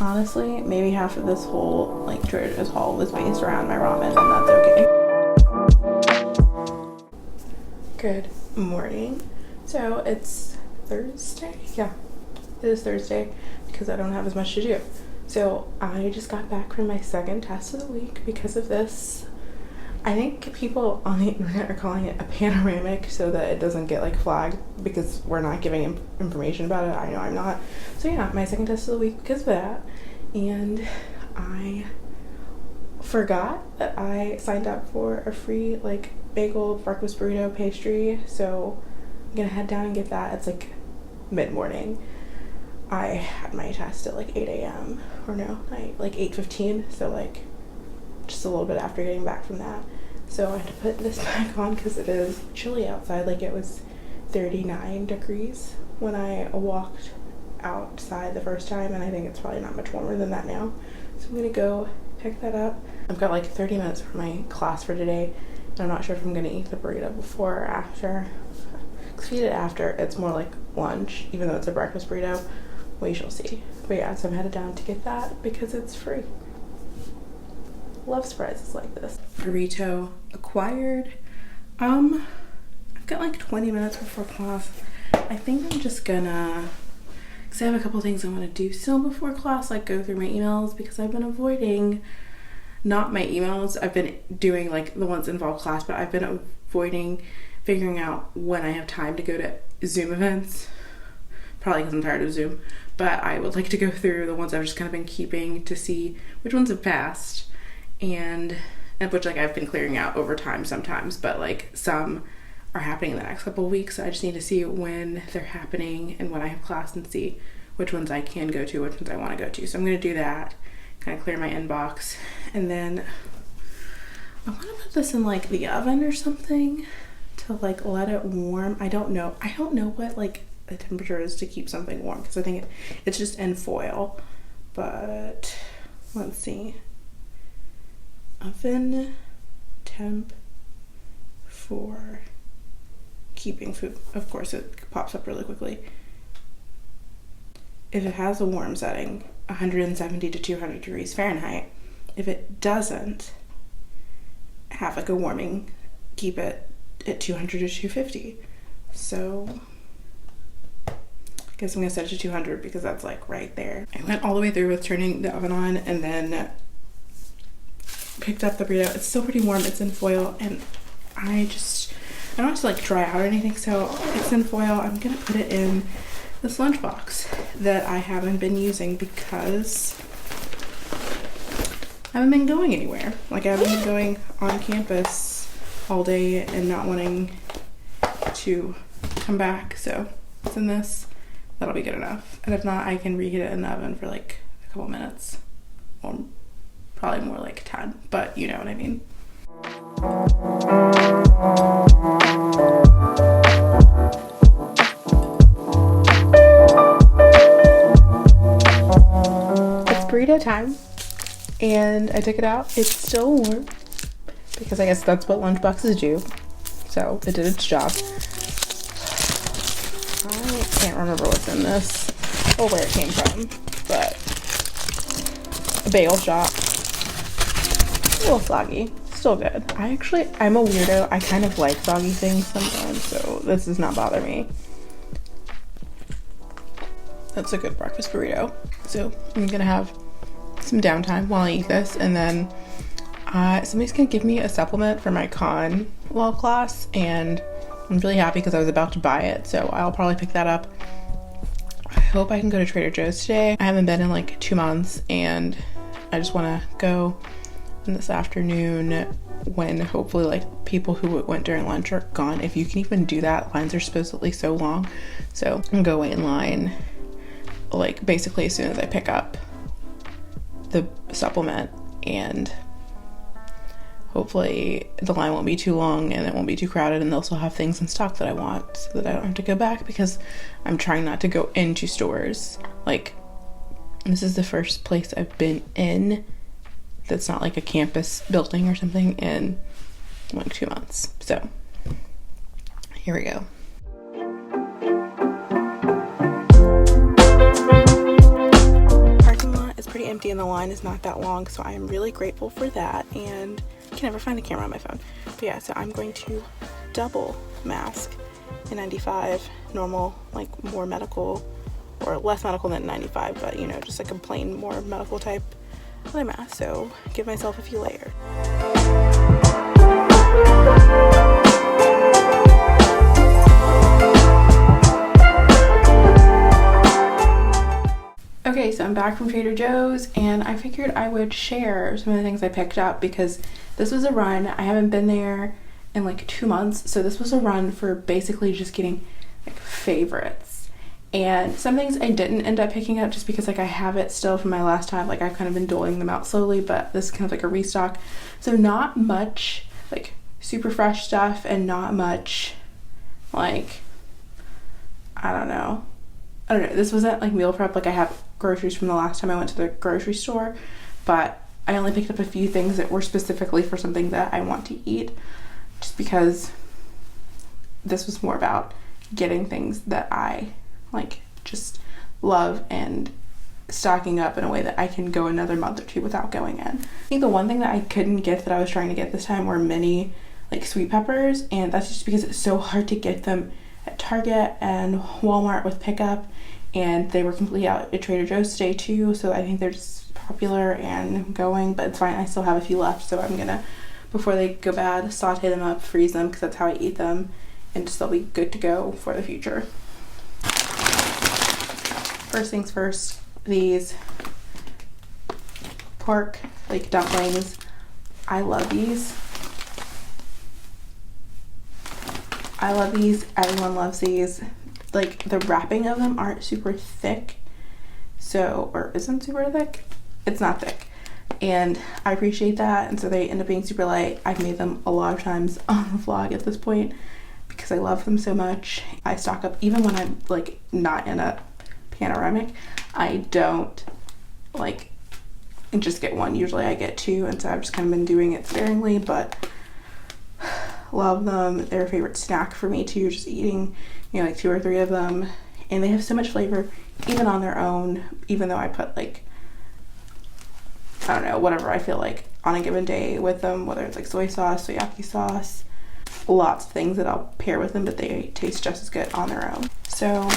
Honestly, maybe half of this whole like Trader Joe's haul was based around my ramen, and that's okay. Good morning. So it's Thursday? Yeah, it is Thursday because I don't have as much to do. So I just got back from my second test of the week because of this. I think people on the internet are calling it a panoramic so that it doesn't get like flagged because we're not giving information about it. I know I'm not. So yeah, my second test of the week because of that. And I forgot that I signed up for a free like bagel breakfast burrito pastry. So I'm gonna head down and get that. It's like mid-morning. I had my test at like 8 a.m. or no, like 8:15. So like just a little bit after getting back from that. So I had to put this back on because it is chilly outside. Like it was 39 degrees when I walked outside the first time, and I think it's probably not much warmer than that now. So I'm gonna go pick that up. I've got like 30 minutes for my class for today, and I'm not sure if I'm gonna eat the burrito before or after. Because if I eat it after, it's more like lunch, even though it's a breakfast burrito. We shall see. But yeah, so I'm headed down to get that because it's free. Love surprises like this. Burrito acquired. I've got like 20 minutes before class. I think I'm just gonna, because I have a couple things I want to do still before class, like go through my emails, because I've been avoiding, not my emails, I've been doing like the ones that involve class, but I've been avoiding figuring out when I have time to go to Zoom events, probably because I'm tired of Zoom, but I would like to go through the ones I've just kind of been keeping to see which ones have passed, and which like I've been clearing out over time sometimes, but like some are happening in the next couple of weeks, so I just need to see when they're happening and when I have class and see which ones I can go to, which ones I want to go to. So I'm going to do that, kind of clear my inbox, and then I want to put this in like the oven or something to like let it warm. I don't know what like the temperature is to keep something warm, because I think it's just in foil, but let's see. Oven temp for keeping food. Of course it pops up really quickly. If it has a warm setting, 170 to 200 degrees Fahrenheit. If it doesn't have like a warming, keep it at 200 to 250. So I guess I'm gonna set it to 200 because that's like right there. I went all the way through with turning the oven on and then picked up the burrito. It's still pretty warm. It's in foil, and I don't want it to like dry out or anything, so it's in foil. I'm gonna put it in this lunchbox that I haven't been using because I haven't been going anywhere. Like I haven't been going on campus all day and not wanting to come back, so it's in this. That'll be good enough. And if not, I can reheat it in the oven for like a couple minutes, or probably more like 10, but you know what I mean. It's burrito time, and I took it out. It's still warm because I guess that's what lunchboxes do. So it did its job. I can't remember what's in this or where it came from, but a bagel shop. A little soggy, still good. I'm a weirdo. I kind of like soggy things sometimes, so this does not bother me. That's a good breakfast burrito. So I'm gonna have some downtime while I eat this, and then somebody's gonna give me a supplement for my con law class, and I'm really happy because I was about to buy it, so I'll probably pick that up. I hope I can go to Trader Joe's today. I haven't been in like 2 months, and I just want to go this afternoon when hopefully like people who went during lunch are gone. If you can even do that, lines are supposedly so long, so I'm gonna go wait in line like basically as soon as I pick up the supplement, and hopefully the line won't be too long and it won't be too crowded, and they'll still have things in stock that I want so that I don't have to go back, because I'm trying not to go into stores. Like, this is the first place I've been in that's not like a campus building or something in like 2 months. So here we go. Parking lot is pretty empty and the line is not that long, so I am really grateful for that. And I can never find the camera on my phone. But yeah, so I'm going to double mask in 95, normal, like more medical, or less medical than 95, but you know, just like a plain more medical type eye mask. So give myself a few layers. Okay, so I'm back from Trader Joe's, and I figured I would share some of the things I picked up because this was a run. I haven't been there in like 2 months, so this was a run for basically just getting like favorites. And some things I didn't end up picking up just because like I have it still from my last time. Like I've kind of been doling them out slowly, but this is kind of like a restock. So not much like super fresh stuff, and not much like, I don't know. This wasn't like meal prep. Like I have groceries from the last time I went to the grocery store, but I only picked up a few things that were specifically for something that I want to eat, just because this was more about getting things that I like just love and stocking up in a way that I can go another month or two without going in. I think the one thing that I couldn't get that I was trying to get this time were mini like sweet peppers, and that's just because it's so hard to get them at Target and Walmart with pickup, and they were completely out at Trader Joe's today too, so I think they're just popular and going, but it's fine. I still have a few left, so I'm gonna, before they go bad, saute them up, freeze them, because that's how I eat them, and just they'll be good to go for the future. First things first, these pork like dumplings. I love these. Everyone loves these. Like the wrapping of them aren't super thick, so, or isn't super thick, it's not thick, and I appreciate that, and so they end up being super light. I've made them a lot of times on the vlog at this point because I love them so much. I stock up even when I'm like not in a panoramic. I don't like just get one, usually I get two, and so I've just kind of been doing it sparingly, but love them. They're a favorite snack for me too, just eating, you know, like 2 or 3 of them, and they have so much flavor even on their own, even though I put like, I don't know, whatever I feel like on a given day with them, whether it's like soy sauce, soyaki sauce, lots of things that I'll pair with them, but they taste just as good on their own. So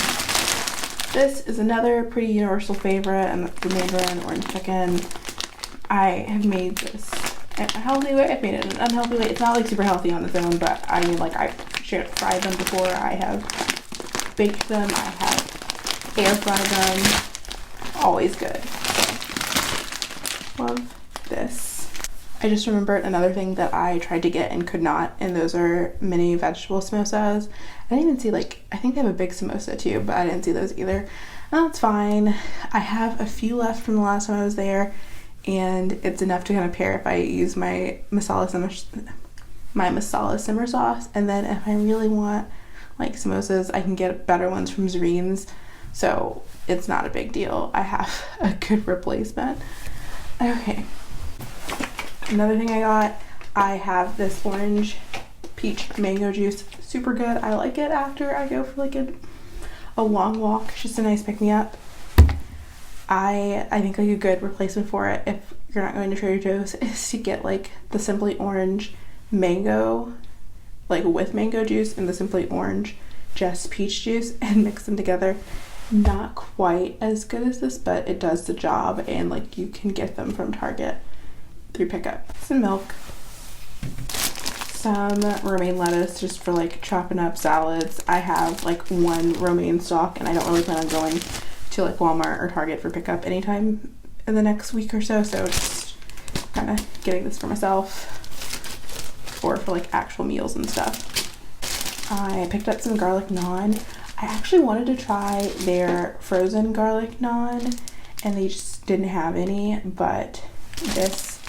this is another pretty universal favorite, and the Mandarin orange chicken. I have made this in a healthy way. I've made it in an unhealthy way. It's not like super healthy on its own, but I mean, like, I've fried them before. I have baked them. I have air fried them. Always good. So, love this. I just remembered another thing that I tried to get and could not, and those are mini vegetable samosas. I didn't even see, like, I think they have a big samosa too, but I didn't see those either. That's fine. I have a few left from the last time I was there, and it's enough to kind of pair if I use my masala simmer sauce, and then if I really want like samosas, I can get better ones from Zareen's, so it's not a big deal. I have a good replacement. Okay, another thing I have this orange peach mango juice. Super good. I like it after I go for like a long walk. It's just a nice pick-me-up. I think like a good replacement for it if you're not going to Trader Joe's is to get like the Simply Orange mango, like with mango juice, and the Simply Orange just peach juice, and mix them together. Not quite as good as this, but it does the job, and like you can get them from Target through pickup. Some milk, some romaine lettuce just for like chopping up salads. I have like 1 romaine stalk, and I don't really plan on going to like Walmart or Target for pickup anytime in the next week or so, so just kind of getting this for myself or for like actual meals and stuff. I picked up some garlic naan. I actually wanted to try their frozen garlic naan, and they just didn't have any, but this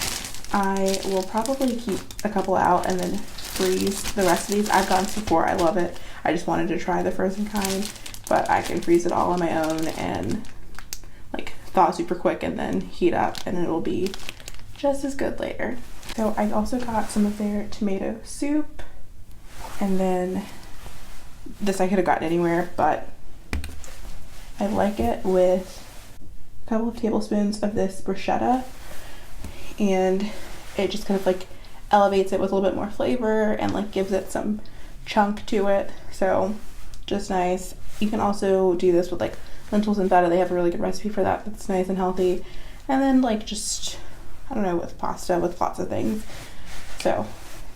I will probably keep a couple out and then freeze the rest of these. I've gotten this before. I love it. I just wanted to try the frozen kind, but I can freeze it all on my own and like thaw super quick and then heat up, and it'll be just as good later. So I also got some of their tomato soup, and then this I could have gotten anywhere, but I like it with a couple of tablespoons of this bruschetta, and it just kind of like elevates it with a little bit more flavor and like gives it some chunk to it. So just nice. You can also do this with like lentils and feta. They have a really good recipe for that that's nice and healthy. And then like just, I don't know, with pasta, with lots of things. So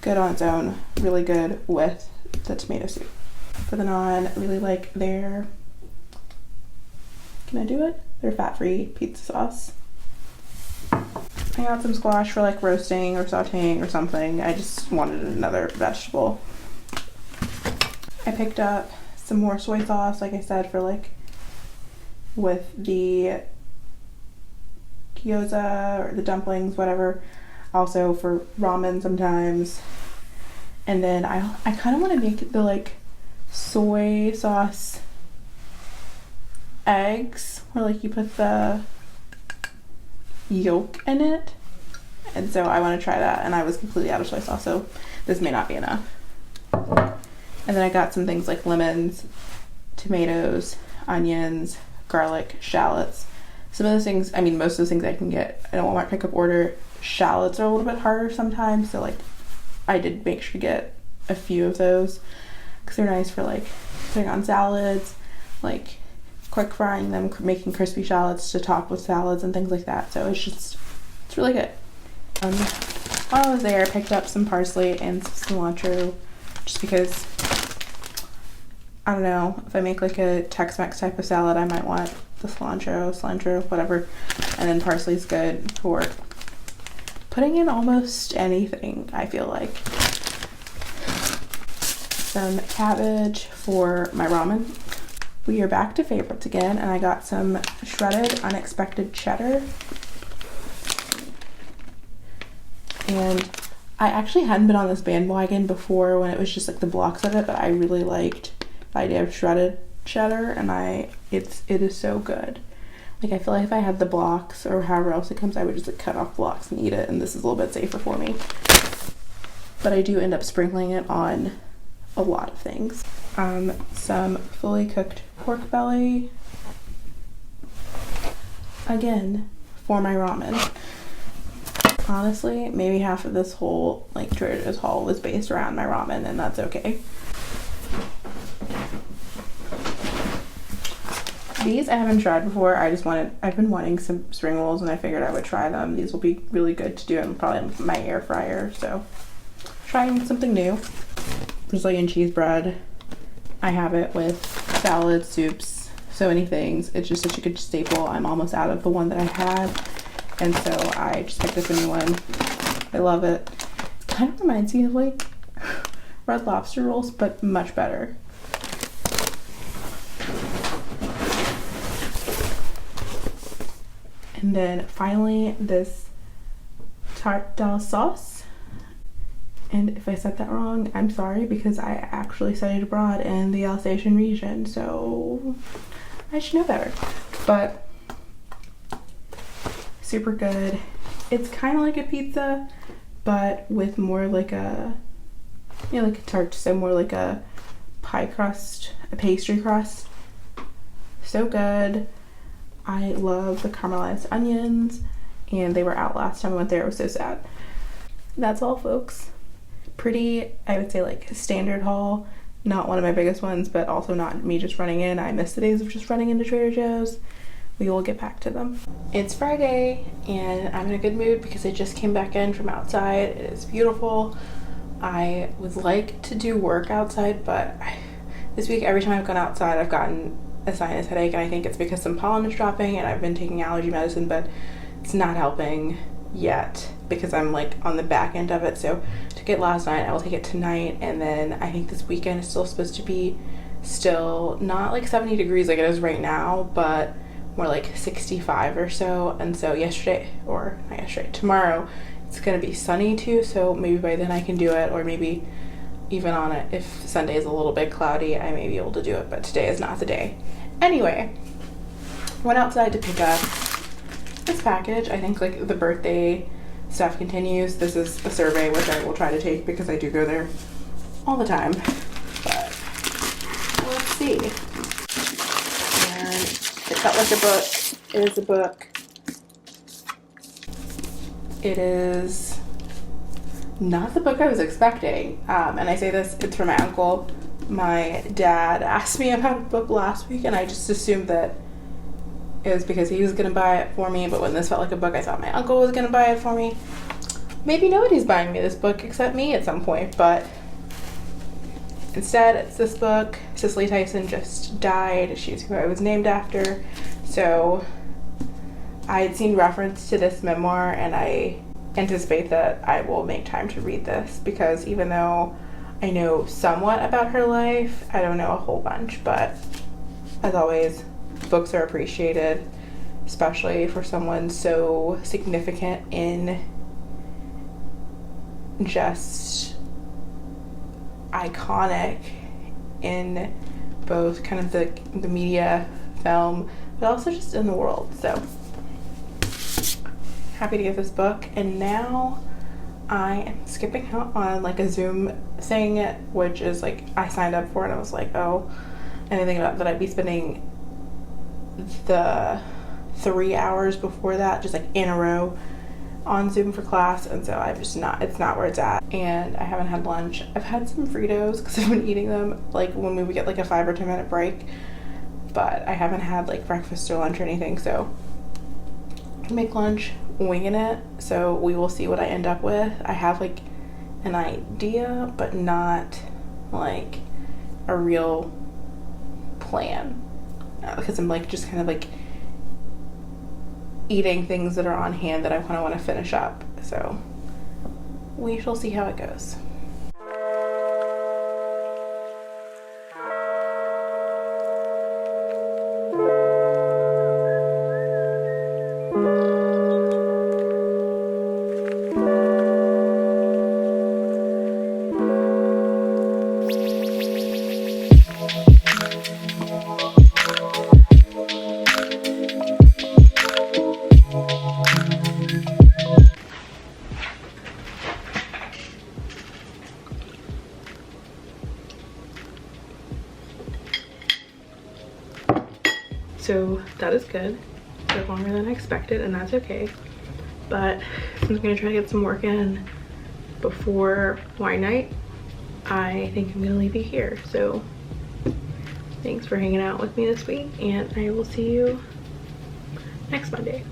good on its own, really good with the tomato soup. For the naan, I really like their, can I do it? Their fat-free pizza sauce. I got some squash for like roasting or sauteing or something. I just wanted another vegetable. I picked up some more soy sauce, like I said, for like with the gyoza or the dumplings, whatever. Also for ramen sometimes. And then I kind of want to make the like soy sauce eggs, where like you put the yolk in it, and so I want to try that, and I was completely out of soy sauce, so this may not be enough. And then I got some things like lemons, tomatoes, onions, garlic, shallots. Some of those things, I mean most of those things I can get in a Walmart pickup order. Shallots are a little bit harder sometimes, so like I did make sure to get a few of those because they're nice for like putting on salads, like quick frying them, making crispy shallots to top with salads and things like that. So it's really good. While I was there, I picked up some parsley and some cilantro just because, I don't know, if I make like a Tex-Mex type of salad, I might want the cilantro, whatever. And then parsley's good for putting in almost anything, I feel like. Some cabbage for my ramen. We are back to favorites again, and I got some shredded unexpected cheddar. And I actually hadn't been on this bandwagon before when it was just like the blocks of it, but I really liked the idea of shredded cheddar, and it is so good. Like I feel like if I had the blocks or however else it comes, I would just like cut off blocks and eat it, and this is a little bit safer for me. But I do end up sprinkling it on a lot of things. Some fully cooked pork belly, again for my ramen. Honestly, maybe half of this whole like Trader Joe's haul was based around my ramen, and that's okay. These I haven't tried before. I've been wanting some spring rolls, and I figured I would try them. These will be really good to do in probably my air fryer, so trying something new. Brazilian cheese bread. I have it with salads, soups, so many things. It's just such a good staple. I'm almost out of the one that I had, and so I just picked up a new one. I love it. It kind of reminds me of like Red Lobster rolls, but much better. And then finally this Tartan Sauce. And if I said that wrong, I'm sorry, because I actually studied abroad in the Alsatian region, so I should know better. But super good. It's kind of like a pizza, but with more like a, you know, like a tart, so more like a pie crust, a pastry crust. So good. I love the caramelized onions, and they were out last time I went there. It was so sad. That's all, folks. Pretty, I would say, like standard haul. Not one of my biggest ones, but also not me just running in. I miss the days of just running into Trader Joe's. We will get back to them. It's Friday, and I'm in a good mood because I just came back in from outside. It is beautiful. I would like to do work outside, but this week, every time I've gone outside, I've gotten a sinus headache, and I think it's because some pollen is dropping, and I've been taking allergy medicine, but it's not helping yet because I'm like on the back end of it. So I took it last night, I will take it tonight, and then I think this weekend is still supposed to be still not like 70 degrees like it is right now, but more like 65 or so. And so tomorrow it's gonna be sunny too, so maybe by then I can do it, or maybe even on it, if Sunday is a little bit cloudy, I may be able to do it, but today is not the day. Anyway, went outside to pick up this package. I think like the birthday stuff continues. This is a survey which I will try to take because I do go there all the time, but let's see. And it felt like a book. It is a book. It is not the book I was expecting. And I say this, it's from my uncle. My dad asked me about a book last week, and I just assumed that it was because he was going to buy it for me. But when this felt like a book, I thought my uncle was going to buy it for me. Maybe nobody's buying me this book except me at some point, but instead it's this book. Cicely Tyson just died. She's who I was named after. So I had seen reference to this memoir, and I anticipate that I will make time to read this, because even though I know somewhat about her life, I don't know a whole bunch. But as always, books are appreciated, especially for someone so significant in just iconic in both kind of the media, film, but also just in the world. So happy to get this book. And now I am skipping out on like a Zoom thing, which is like I signed up for, and I was like, oh, I didn't think about that I'd be spending the 3 hours before that just like in a row on Zoom for class. And so I'm just not, it's not where it's at. And I haven't had lunch. I've had some Fritos because I've been eating them like when we would get like a 5 or 10 minute break, but I haven't had like breakfast or lunch or anything. So I make lunch winging it, so we will see what I end up with. I have like an idea, but not like a real plan, because I'm like just kind of like eating things that are on hand that I kind of want to finish up. So we shall see how it goes. So that is good. It took longer than I expected, and that's okay. But since I'm gonna try to get some work in before wine night, I think I'm gonna leave you here. So thanks for hanging out with me this week, and I will see you next Monday.